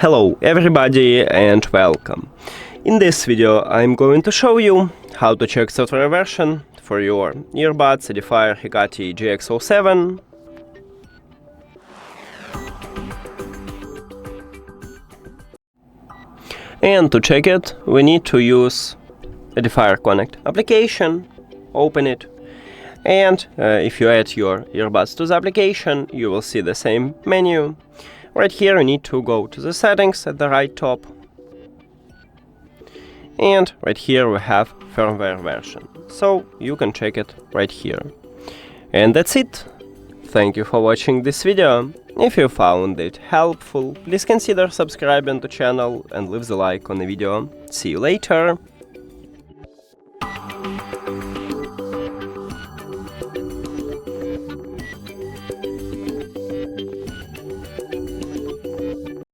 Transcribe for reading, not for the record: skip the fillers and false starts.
Hello everybody and welcome. In this video I'm going to show you how to check software version for your earbuds EDIFIER HECATE GX07. And to check it, we need to use EDIFIER CONNECT application, open it, and if you add your earbuds to the application, you will see the same menu. Right here you need to go to the settings at the right top, and right here we have firmware version, so you can check it right here. And that's it. Thank you for watching this video. If you found it helpful, please consider subscribing to the channel and leave the like on the video. See you later!